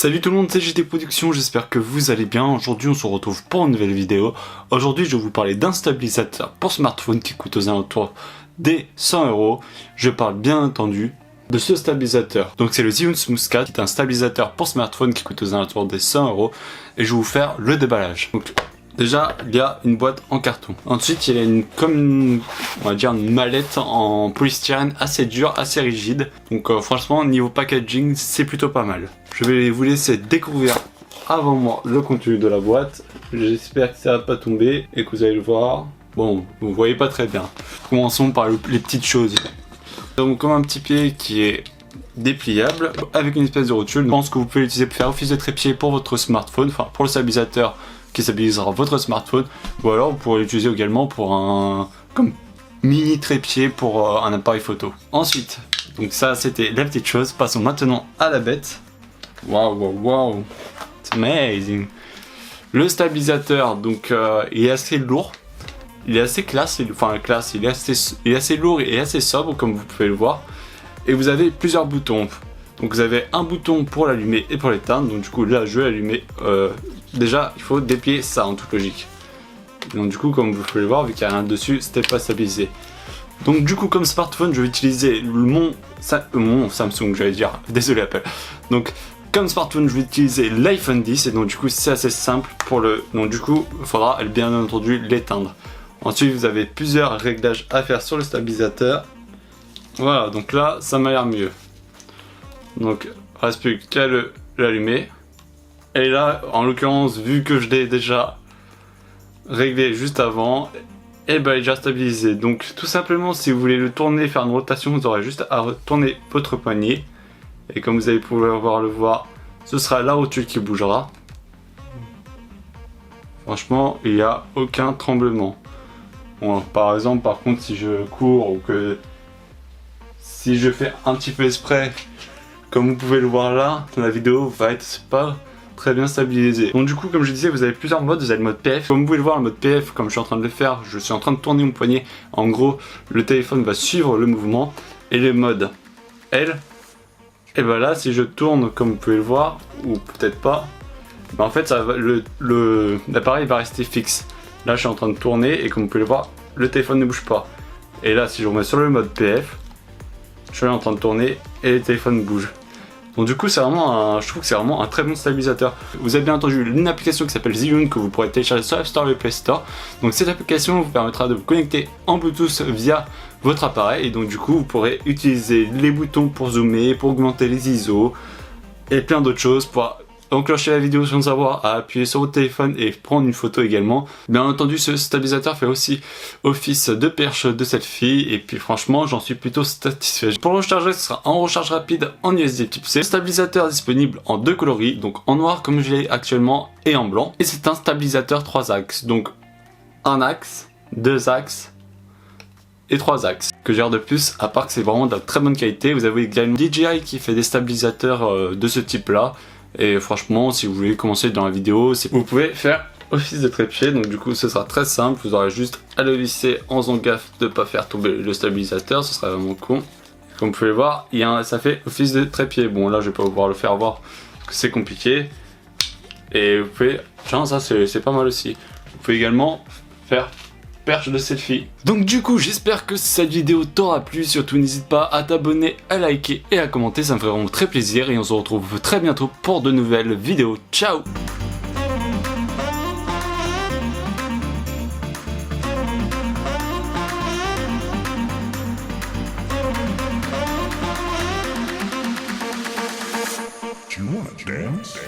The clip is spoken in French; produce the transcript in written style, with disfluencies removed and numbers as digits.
Salut tout le monde, c'est JT Productions, j'espère que vous allez bien. Aujourd'hui on se retrouve pour une nouvelle vidéo. Aujourd'hui je vais vous parler d'un stabilisateur pour smartphone qui coûte aux alentours des 100€. Je parle bien entendu de ce stabilisateur. Donc c'est le Zhiyun Smooth 4 qui est un stabilisateur pour smartphone qui coûte aux alentours des 100€ et je vais vous faire le déballage. Donc déjà il y a une boîte en carton. Ensuite il y a on va dire une mallette en polystyrène assez dure, assez rigide. Donc franchement niveau packaging c'est plutôt pas mal. Je vais vous laisser découvrir avant moi le contenu de la boîte. J'espère que ça va pas tomber et que vous allez le voir. Bon, vous voyez pas très bien. Commençons par les petites choses. Donc comme un petit pied qui est dépliable avec une espèce de rotule. Je pense que vous pouvez l'utiliser pour faire office de trépied pour votre smartphone, enfin pour le stabilisateur qui stabilisera votre smartphone, ou alors vous pourrez l'utiliser également pour un comme mini trépied pour un appareil photo. Ensuite, donc ça c'était la petite chose. Passons maintenant à la bête. Waouh, it's amazing. Le stabilisateur, donc il est assez lourd, il est assez classe, il est assez lourd et assez sobre comme vous pouvez le voir. Et vous avez plusieurs boutons. Donc vous avez un bouton pour l'allumer et pour l'éteindre. Donc du coup là je vais l'allumer. Déjà il faut déplier ça en toute logique. Donc du coup comme vous pouvez le voir, vu qu'il n'y a rien dessus, c'était pas stabilisé. Donc du coup comme smartphone je vais utiliser mon Samsung, j'allais dire, désolé Apple. Donc comme smartphone je vais utiliser l'iPhone 10 et donc du coup c'est assez simple pour le... Donc du coup il faudra bien entendu l'éteindre. Ensuite vous avez plusieurs réglages à faire sur le stabilisateur. Voilà, donc là ça m'a l'air mieux. Donc il reste plus qu'à l'allumer. Et là en l'occurrence vu que je l'ai déjà réglé juste avant, et ben il est déjà stabilisé. Donc tout simplement si vous voulez le tourner, faire une rotation, vous aurez juste à retourner votre poignet. Et comme vous allez pouvoir le voir, ce sera la rotule qui bougera. Franchement il n'y a aucun tremblement. Bon, par exemple par contre si je cours ou que si je fais un petit peu exprès, comme vous pouvez le voir là, la vidéo va être pas très bien stabilisée. Donc du coup comme je disais vous avez plusieurs modes, vous avez le mode PF. Comme vous pouvez le voir le mode PF, comme je suis en train de le faire, je suis en train de tourner mon poignet. En gros le téléphone va suivre le mouvement. Et le mode L, et ben là si je tourne comme vous pouvez le voir, ou peut-être pas, ben en fait l'appareil va rester fixe. Là je suis en train de tourner et comme vous pouvez le voir, le téléphone ne bouge pas. Et là si je remets sur le mode PF, je suis en train de tourner et le téléphone bouge. Donc du coup c'est vraiment je trouve que c'est vraiment un très bon stabilisateur. Vous avez bien entendu une application qui s'appelle Zhiyun que vous pourrez télécharger sur l'App Store et le Play Store. Donc cette application vous permettra de vous connecter en Bluetooth via votre appareil et donc du coup vous pourrez utiliser les boutons pour zoomer, pour augmenter les ISO et plein d'autres choses pour enclencher la vidéo sans avoir à appuyer sur votre téléphone et prendre une photo également. Bien entendu ce stabilisateur fait aussi office de perche de selfie et puis franchement j'en suis plutôt satisfait. Pour le recharger ce sera en recharge rapide en USB type C. Le stabilisateur est disponible en deux coloris, donc en noir comme je l'ai actuellement et en blanc. Et c'est un stabilisateur 3 axes, donc un axe, 2 axes et 3 axes. Que j'ai de plus, à part que c'est vraiment de très bonne qualité. Vous avez également DJI qui fait des stabilisateurs de ce type là. Et franchement si vous voulez commencer dans la vidéo, vous pouvez faire office de trépied. Donc du coup ce sera très simple, vous aurez juste à le visser en faisant gaffe de ne pas faire tomber le stabilisateur, ce sera vraiment con. Comme vous pouvez le voir, ça fait office de trépied. Bon là je vais pas pouvoir le faire voir parce que c'est compliqué. Et vous pouvez, genre ça c'est pas mal aussi. Vous pouvez également faire perche de selfie. Donc du coup j'espère que cette vidéo t'aura plu, surtout n'hésite pas à t'abonner, à liker et à commenter, ça me ferait vraiment très plaisir et on se retrouve très bientôt pour de nouvelles vidéos. Ciao! Do you wanna dance?